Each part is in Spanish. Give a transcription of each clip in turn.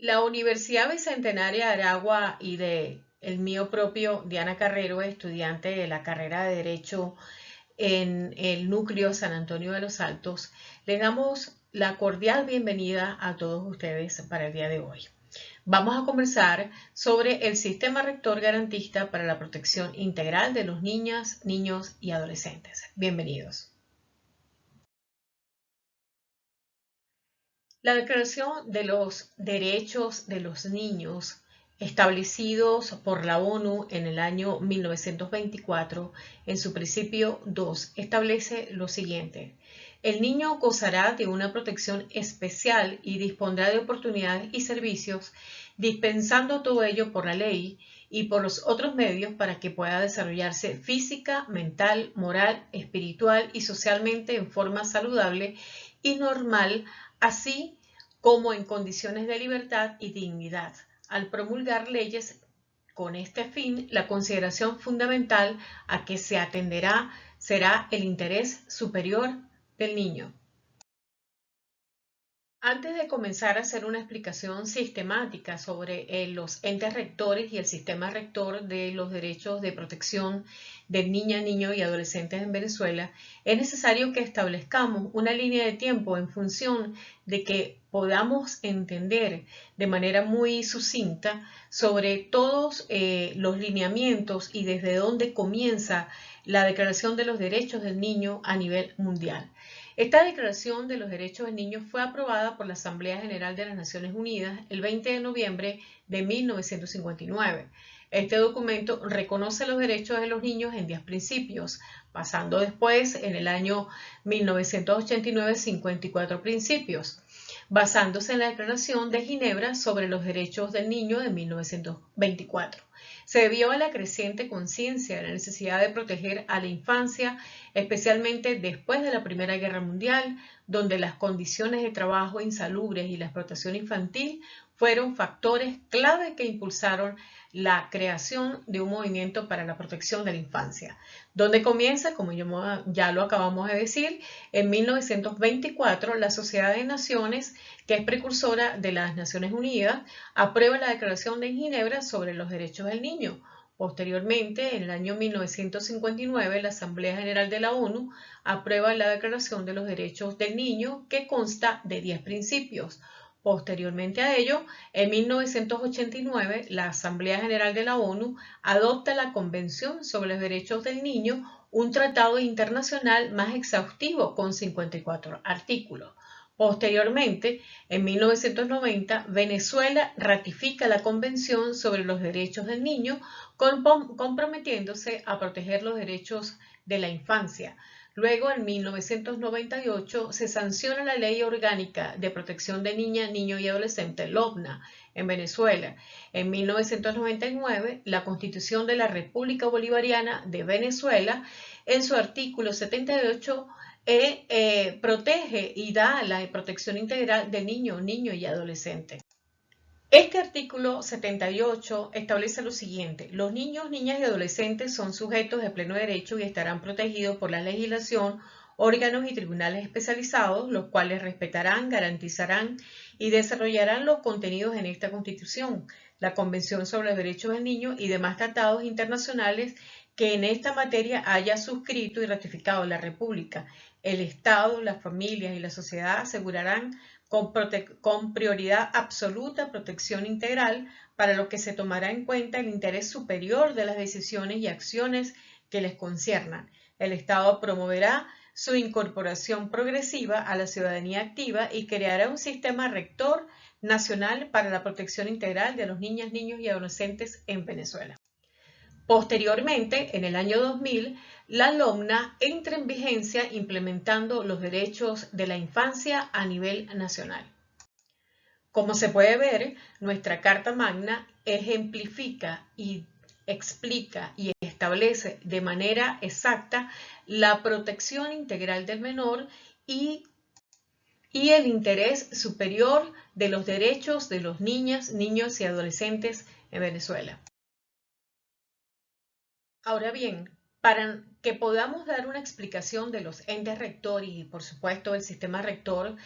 La Universidad Bicentenaria de Aragua y de el mío propio, Diana Carrero, estudiante de la carrera de Derecho en el núcleo San Antonio de los Altos, les damos la cordial bienvenida a todos ustedes para el día de hoy. Vamos a conversar sobre el sistema rector garantista para la protección integral de los niñas, niños y adolescentes. Bienvenidos. La Declaración de los Derechos de los Niños, establecidos por la ONU en el año 1924, en su principio 2, establece lo siguiente. El niño gozará de una protección especial y dispondrá de oportunidades y servicios, dispensando todo ello por la ley y por los otros medios para que pueda desarrollarse física, mental, moral, espiritual y socialmente en forma saludable y normal, así como en condiciones de libertad y dignidad. Al promulgar leyes con este fin, la consideración fundamental a que se atenderá será el interés superior del niño. Antes de comenzar a hacer una explicación sistemática sobre los entes rectores y el sistema rector de los derechos de protección de niñas, niños y adolescentes en Venezuela, es necesario que establezcamos una línea de tiempo en función de que podamos entender de manera muy sucinta sobre todos los lineamientos y desde dónde comienza la Declaración de los Derechos del Niño a nivel mundial. Esta Declaración de los Derechos del Niño fue aprobada por la Asamblea General de las Naciones Unidas el 20 de noviembre de 1959. Este documento reconoce los derechos de los niños en 10 principios, pasando después en el año 1989 54 principios, basándose en la Declaración de Ginebra sobre los Derechos del Niño de 1924. Se debió a la creciente conciencia de la necesidad de proteger a la infancia, especialmente después de la Primera Guerra Mundial, donde las condiciones de trabajo insalubres y la explotación infantil fueron factores clave que impulsaron la creación de un movimiento para la protección de la infancia, donde comienza, como ya lo acabamos de decir, en 1924 la Sociedad de Naciones, que es precursora de las Naciones Unidas, aprueba la Declaración de Ginebra sobre los Derechos del Niño. Posteriormente, en el año 1959, la Asamblea General de la ONU aprueba la Declaración de los Derechos del Niño, que consta de 10 principios. Posteriormente a ello, en 1989, la Asamblea General de la ONU adopta la Convención sobre los Derechos del Niño, un tratado internacional más exhaustivo con 54 artículos. Posteriormente, en 1990, Venezuela ratifica la Convención sobre los Derechos del Niño, comprometiéndose a proteger los derechos de la infancia. Luego, en 1998, se sanciona la Ley Orgánica de Protección de Niñas, Niños y Adolescentes, LOPNA, en Venezuela. En 1999, la Constitución de la República Bolivariana de Venezuela, en su artículo 78, protege y da la protección integral de niño, niño y adolescente. Este artículo 78 establece lo siguiente: los niños, niñas y adolescentes son sujetos de pleno derecho y estarán protegidos por la legislación, órganos y tribunales especializados, los cuales respetarán, garantizarán y desarrollarán los contenidos en esta Constitución, la Convención sobre los Derechos del Niño y demás tratados internacionales que en esta materia haya suscrito y ratificado la República. El Estado, las familias y la sociedad asegurarán con prioridad absoluta protección integral, para lo que se tomará en cuenta el interés superior de las decisiones y acciones que les conciernan. El Estado promoverá su incorporación progresiva a la ciudadanía activa y creará un sistema rector nacional para la protección integral de los niñas, niños y adolescentes en Venezuela. Posteriormente, en el año 2000, la LOMNA entra en vigencia implementando los derechos de la infancia a nivel nacional. Como se puede ver, nuestra Carta Magna ejemplifica y explica y establece de manera exacta la protección integral del menor y el interés superior de los derechos de los niñas, niños y adolescentes en Venezuela. Ahora bien, para que podamos dar una explicación de los entes rectores y por supuesto el sistema rector,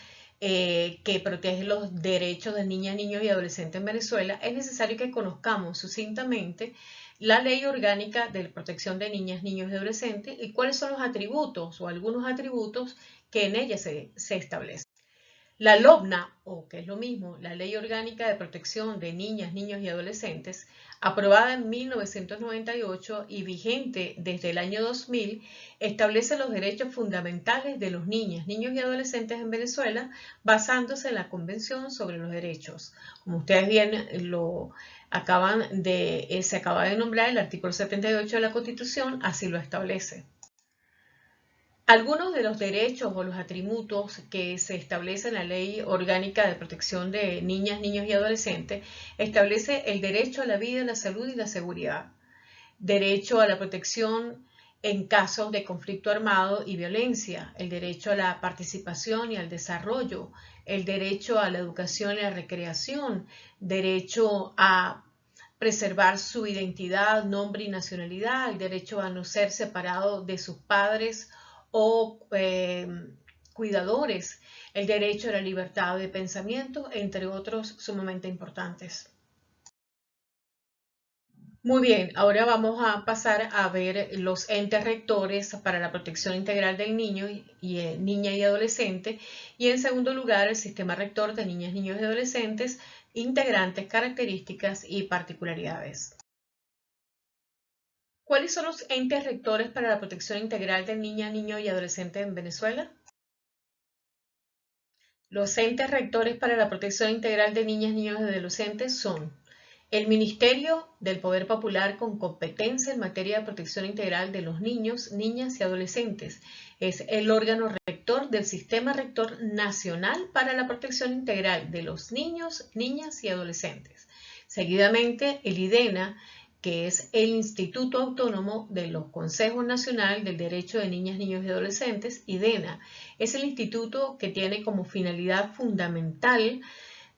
que protege los derechos de niñas, niños y adolescentes en Venezuela, es necesario que conozcamos sucintamente la Ley Orgánica de Protección de Niñas, Niños y Adolescentes y cuáles son los atributos o algunos atributos que en ella se establecen. La LOBNA, o que es lo mismo, la Ley Orgánica de Protección de Niñas, Niños y Adolescentes, aprobada en 1998 y vigente desde el año 2000, establece los derechos fundamentales de los niñas, niños y adolescentes en Venezuela, basándose en la Convención sobre los Derechos. Como ustedes bien se acaba de nombrar, el artículo 78 de la Constitución así lo establece. Algunos de los derechos o los atributos que se establecen en la Ley Orgánica de Protección de Niñas, Niños y Adolescentes establece el derecho a la vida, la salud y la seguridad, derecho a la protección en casos de conflicto armado y violencia, el derecho a la participación y al desarrollo, el derecho a la educación y la recreación, derecho a preservar su identidad, nombre y nacionalidad, el derecho a no ser separado de sus padres o cuidadores, el derecho a la libertad de pensamiento, entre otros sumamente importantes. Muy bien, ahora vamos a pasar a ver los entes rectores para la protección integral del niño niña y adolescente y en segundo lugar el sistema rector de niñas, niños y adolescentes, integrantes, características y particularidades. ¿Cuáles son los entes rectores para la protección integral de niña, niño y adolescente en Venezuela? Los entes rectores para la protección integral de niñas, niños y adolescentes son el Ministerio del Poder Popular con competencia en materia de protección integral de los niños, niñas y adolescentes. Es el órgano rector del Sistema Rector Nacional para la Protección Integral de los niños, niñas y adolescentes. Seguidamente, el IDENA, que es el Instituto Autónomo de los Consejos Nacional del Derecho de Niñas, Niños y Adolescentes, IDENA. Es el instituto que tiene como finalidad fundamental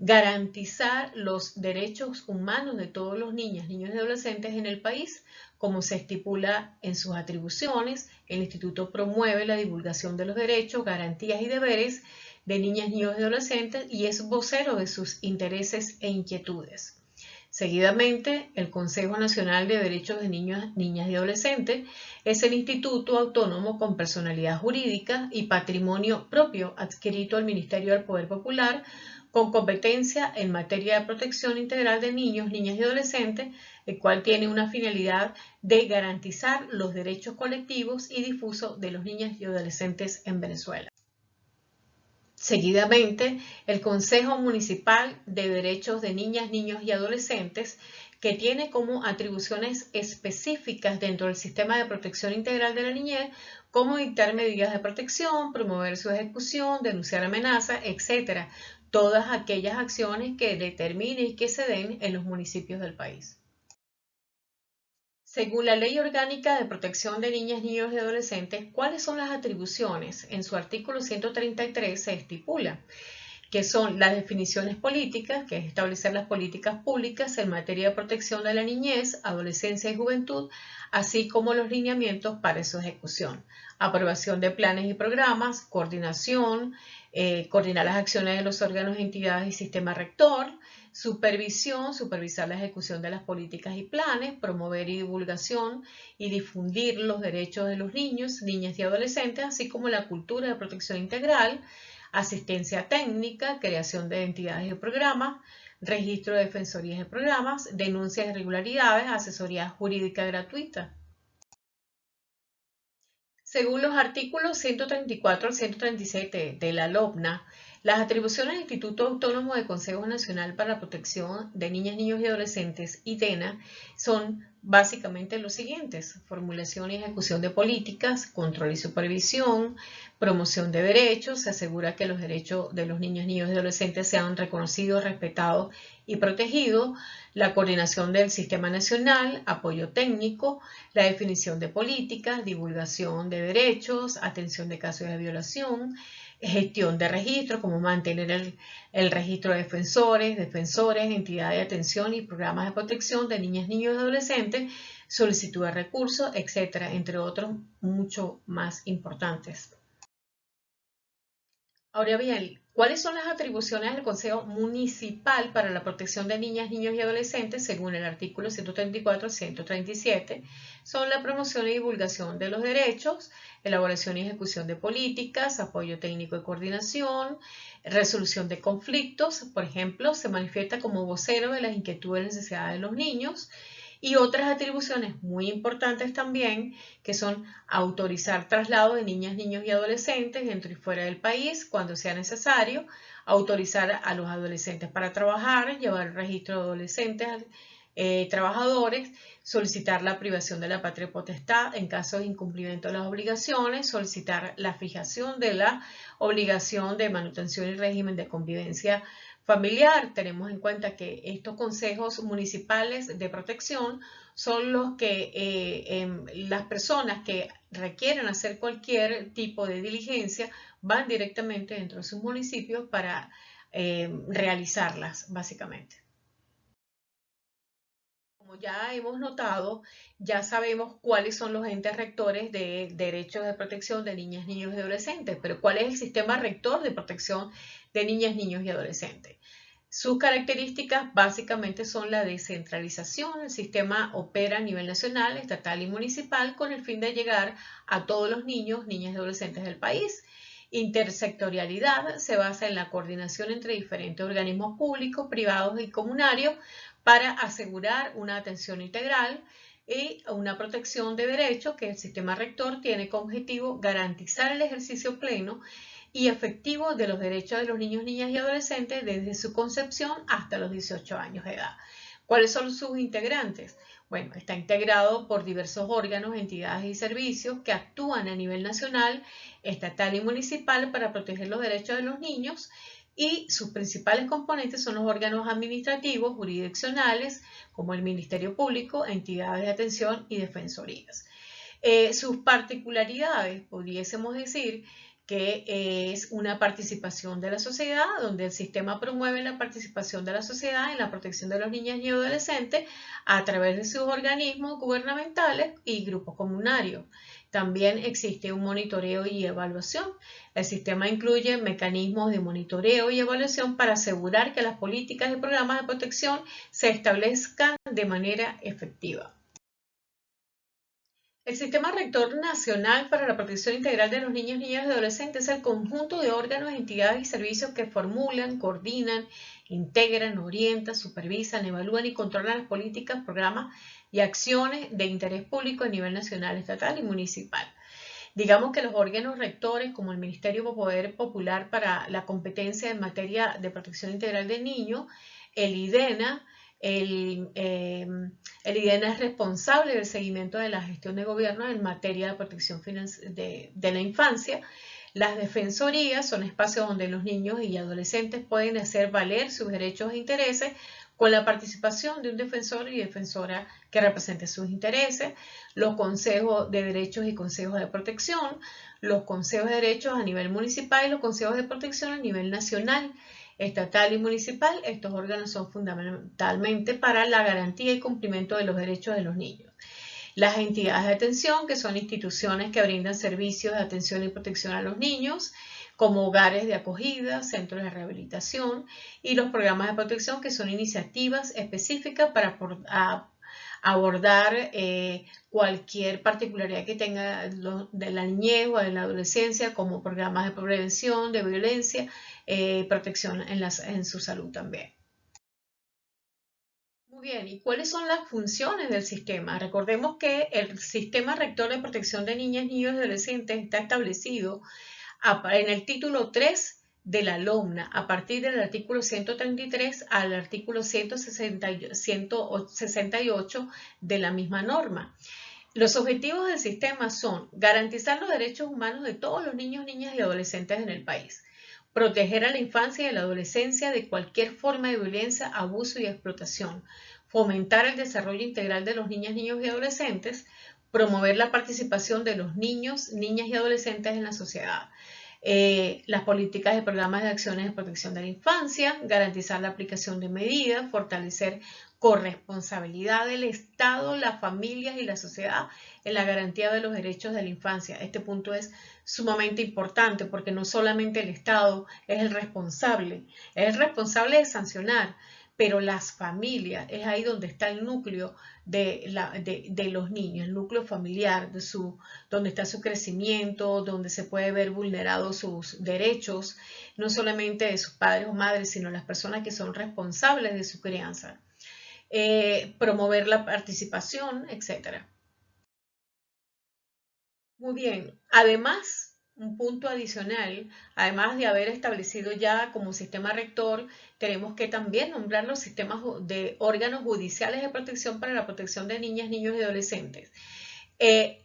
garantizar los derechos humanos de todos los niñas, niños y adolescentes en el país, como se estipula en sus atribuciones. El instituto promueve la divulgación de los derechos, garantías y deberes de niñas, niños y adolescentes y es vocero de sus intereses e inquietudes. Seguidamente, el Consejo Nacional de Derechos de Niños, Niñas y Adolescentes es el instituto autónomo con personalidad jurídica y patrimonio propio adscrito al Ministerio del Poder Popular con competencia en materia de protección integral de niños, niñas y adolescentes, el cual tiene una finalidad de garantizar los derechos colectivos y difusos de los niños y adolescentes en Venezuela. Seguidamente, el Consejo Municipal de Derechos de Niñas, Niños y Adolescentes, que tiene como atribuciones específicas dentro del sistema de protección integral de la niñez, como dictar medidas de protección, promover su ejecución, denunciar amenazas, etc. Todas aquellas acciones que determinen y que se den en los municipios del país. Según la Ley Orgánica de Protección de Niñas, Niños y Adolescentes, ¿cuáles son las atribuciones? En su artículo 133 se estipula que son las definiciones políticas, que es establecer las políticas públicas en materia de protección de la niñez, adolescencia y juventud, así como los lineamientos para su ejecución, aprobación de planes y programas, coordinación, coordinar las acciones de los órganos, entidades y sistema rector, supervisión, supervisar la ejecución de las políticas y planes, promover y divulgación y difundir los derechos de los niños, niñas y adolescentes, así como la cultura de protección integral, asistencia técnica, creación de entidades de programas, registro de defensorías de programas, denuncias de irregularidades, asesoría jurídica gratuita. Según los artículos 134 al 137 de la LOBNA, las atribuciones del Instituto Autónomo de Consejo Nacional para la Protección de Niñas, Niños y Adolescentes, IDENA, son básicamente los siguientes: formulación y ejecución de políticas, control y supervisión, promoción de derechos, se asegura que los derechos de los niños, niños y adolescentes sean reconocidos, respetados y protegidos, la coordinación del sistema nacional, apoyo técnico, la definición de políticas, divulgación de derechos, atención de casos de violación, gestión de registros, como mantener el registro de defensores, entidades de atención y programas de protección de niñas, niños y adolescentes, solicitud de recursos, etcétera, entre otros mucho más importantes. Ahora bien, ¿Cuáles son las atribuciones del Consejo Municipal para la protección de niñas, niños y adolescentes según el artículo 134-137? Son la promoción y divulgación de los derechos, elaboración y ejecución de políticas, apoyo técnico y coordinación, resolución de conflictos, por ejemplo, se manifiesta como vocero de las inquietudes y necesidades de los niños, y otras atribuciones muy importantes también, que son autorizar traslado de niñas, niños y adolescentes dentro y fuera del país cuando sea necesario, autorizar a los adolescentes para trabajar, llevar el registro de adolescentes trabajadores, solicitar la privación de la patria potestad en caso de incumplimiento de las obligaciones, solicitar la fijación de la obligación de manutención y régimen de convivencia familiar. Tenemos en cuenta que estos consejos municipales de protección son los que las personas que requieren hacer cualquier tipo de diligencia van directamente dentro de sus municipios para realizarlas, básicamente. Como ya hemos notado, ya sabemos cuáles son los entes rectores de derechos de protección de niñas, niños y adolescentes, pero ¿cuál es el sistema rector de protección de niñas, niños y adolescentes? Sus características básicamente son la descentralización. El sistema opera a nivel nacional, estatal y municipal con el fin de llegar a todos los niños, niñas y adolescentes del país. Intersectorialidad se basa en la coordinación entre diferentes organismos públicos, privados y comunarios para asegurar una atención integral y una protección de derechos que el sistema rector tiene como objetivo garantizar el ejercicio pleno y efectivo de los derechos de los niños, niñas y adolescentes desde su concepción hasta los 18 años de edad. ¿Cuáles son sus integrantes? Bueno, está integrado por diversos órganos, entidades y servicios que actúan a nivel nacional, estatal y municipal para proteger los derechos de los niños, y sus principales componentes son los órganos administrativos, jurisdiccionales, como el Ministerio Público, entidades de atención y defensorías. Sus particularidades, pudiésemos decir, que es una participación de la sociedad, donde el sistema promueve la participación de la sociedad en la protección de los niños y adolescentes a través de sus organismos gubernamentales y grupos comunarios. También existe un monitoreo y evaluación. El sistema incluye mecanismos de monitoreo y evaluación para asegurar que las políticas y programas de protección se establezcan de manera efectiva. El Sistema Rector Nacional para la Protección Integral de los Niños, Niñas y Adolescentes es el conjunto de órganos, entidades y servicios que formulan, coordinan, integran, orientan, supervisan, evalúan y controlan las políticas, programas y acciones de interés público a nivel nacional, estatal y municipal. Digamos que los órganos rectores, como el Ministerio de Poder Popular para la Competencia en materia de protección integral del niño, el IDENA, el IDENA es responsable del seguimiento de la gestión de gobierno en materia de protección de la infancia. Las defensorías son espacios donde los niños y adolescentes pueden hacer valer sus derechos e intereses con la participación de un defensor y defensora que represente sus intereses, los consejos de derechos y consejos de protección, los consejos de derechos a nivel municipal y los consejos de protección a nivel nacional, estatal y municipal. Estos órganos son fundamentalmente para la garantía y cumplimiento de los derechos de los niños. Las entidades de atención, que son instituciones que brindan servicios de atención y protección a los niños, como hogares de acogida, centros de rehabilitación, y los programas de protección, que son iniciativas específicas para abordar cualquier particularidad que tenga de la niñez o de la adolescencia, como programas de prevención de violencia, protección en su salud también. Muy bien, ¿y cuáles son las funciones del sistema? Recordemos que el Sistema Rector de Protección de Niñas, Niños y Adolescentes está establecido en el título 3 de la LOMNA, a partir del artículo 133 al artículo 168 de la misma norma. Los objetivos del sistema son garantizar los derechos humanos de todos los niños, niñas y adolescentes en el país, proteger a la infancia y a la adolescencia de cualquier forma de violencia, abuso y explotación, fomentar el desarrollo integral de los niños, niños y adolescentes, promover la participación de los niños, niñas y adolescentes en la sociedad, las políticas y programas de acciones de protección de la infancia, garantizar la aplicación de medidas, fortalecer corresponsabilidad del Estado, las familias y la sociedad en la garantía de los derechos de la infancia. Este punto es sumamente importante porque no solamente el Estado es el responsable de sancionar, pero las familias, es ahí donde está el núcleo de los niños, el núcleo familiar, donde está su crecimiento, donde se puede ver vulnerados sus derechos, no solamente de sus padres o madres, sino las personas que son responsables de su crianza. Promover la participación, etc. Muy bien, además, un punto adicional, además de haber establecido ya como sistema rector, tenemos que también nombrar los sistemas de órganos judiciales de protección para la protección de niñas, niños y adolescentes.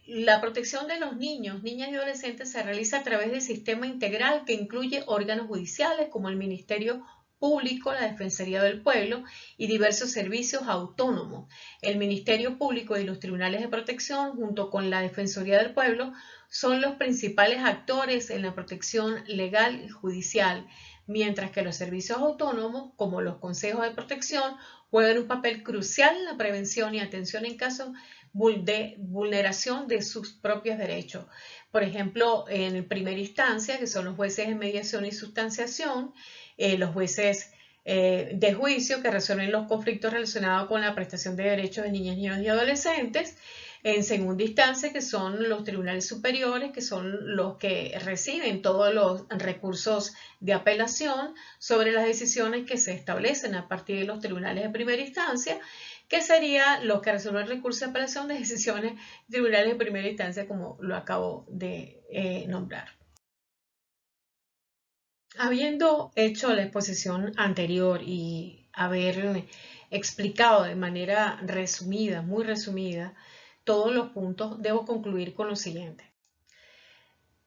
La protección de los niños, niñas y adolescentes se realiza a través del sistema integral que incluye órganos judiciales como el Ministerio Público, la Defensoría del Pueblo y diversos servicios autónomos. El Ministerio Público y los tribunales de protección, junto con la Defensoría del Pueblo, son los principales actores en la protección legal y judicial, mientras que los servicios autónomos, como los consejos de protección, juegan un papel crucial en la prevención y atención en casos de vulneración de sus propios derechos. Por ejemplo, en primera instancia, que son los jueces de mediación y sustanciación, los jueces de juicio que resuelven los conflictos relacionados con la prestación de derechos de niñas, niños y adolescentes. En segunda instancia, que son los tribunales superiores, que son los que reciben todos los recursos de apelación sobre las decisiones que se establecen a partir de los tribunales de primera instancia, que serían los que resuelven recursos de apelación de decisiones de tribunales de primera instancia, como lo acabo de nombrar. Habiendo hecho la exposición anterior y haber explicado de manera resumida, muy resumida, todos los puntos, debo concluir con lo siguiente.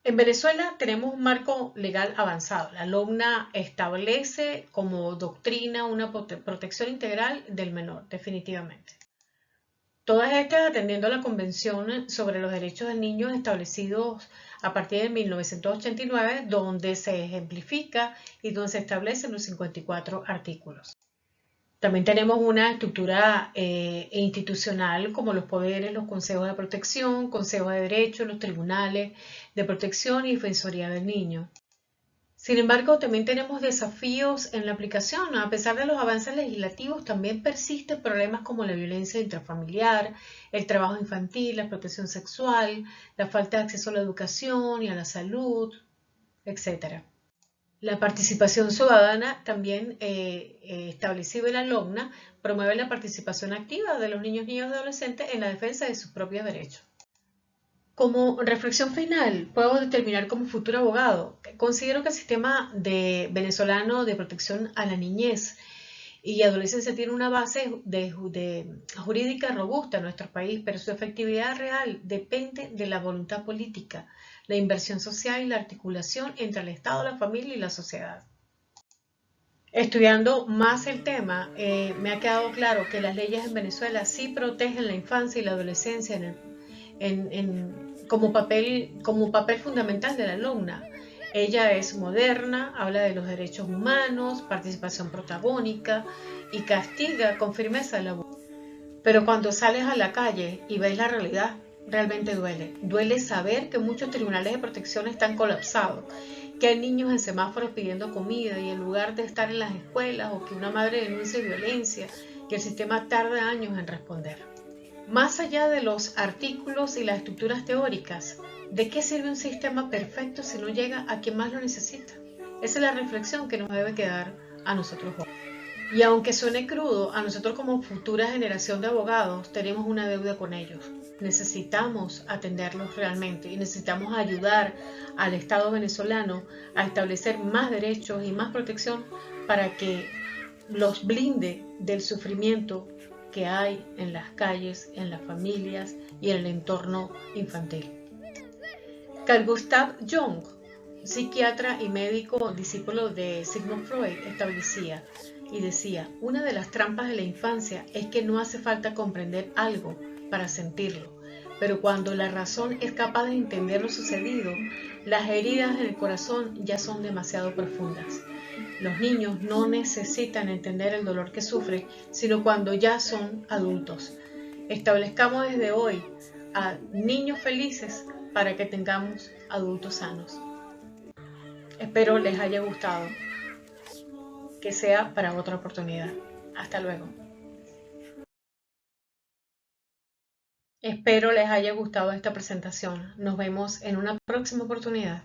En Venezuela tenemos un marco legal avanzado. La LOGNA establece como doctrina una protección integral del menor, definitivamente. Todas estas atendiendo a la Convención sobre los Derechos del Niño establecidos a partir de 1989, donde se ejemplifica y donde se establecen los 54 artículos. También tenemos una estructura institucional como los poderes, los consejos de protección, consejos de derechos, los tribunales de protección y defensoría del niño. Sin embargo, también tenemos desafíos en la aplicación. A pesar de los avances legislativos, también persisten problemas como la violencia intrafamiliar, el trabajo infantil, la protección sexual, la falta de acceso a la educación y a la salud, etc. La participación ciudadana, también establecida en la LOGNA, promueve la participación activa de los niños, niñas y adolescentes en la defensa de sus propios derechos. Como reflexión final, puedo determinar como futuro abogado, considero que el sistema venezolano de protección a la niñez y adolescencia tiene una base jurídica robusta en nuestro país, pero su efectividad real depende de la voluntad política, la inversión social y la articulación entre el Estado, la familia y la sociedad. Estudiando más el tema, me ha quedado claro que las leyes en Venezuela sí protegen la infancia y la adolescencia como papel fundamental de la LOGNA. Ella es moderna, habla de los derechos humanos, participación protagónica y castiga con firmeza el abuso. Pero cuando sales a la calle y ves la realidad, realmente duele. Duele saber que muchos tribunales de protección están colapsados, que hay niños en semáforos pidiendo comida y en lugar de estar en las escuelas, o que una madre denuncie violencia y el sistema tarda años en responder. Más allá de los artículos y las estructuras teóricas, ¿de qué sirve un sistema perfecto si no llega a quien más lo necesita? Esa es la reflexión que nos debe quedar a nosotros hoy. Y aunque suene crudo, a nosotros como futura generación de abogados tenemos una deuda con ellos. Necesitamos atenderlos realmente y necesitamos ayudar al Estado venezolano a establecer más derechos y más protección para que los blinde del sufrimiento que hay en las calles, en las familias y en el entorno infantil. Carl Gustav Jung, psiquiatra y médico discípulo de Sigmund Freud, establecía y decía: una de las trampas de la infancia es que no hace falta comprender algo para sentirlo, pero cuando la razón es capaz de entender lo sucedido, las heridas en el corazón ya son demasiado profundas. Los niños no necesitan entender el dolor que sufren, sino cuando ya son adultos. Establezcamos desde hoy a niños felices para que tengamos adultos sanos. Espero les haya gustado, que sea para otra oportunidad. Hasta luego. Espero les haya gustado esta presentación. Nos vemos en una próxima oportunidad.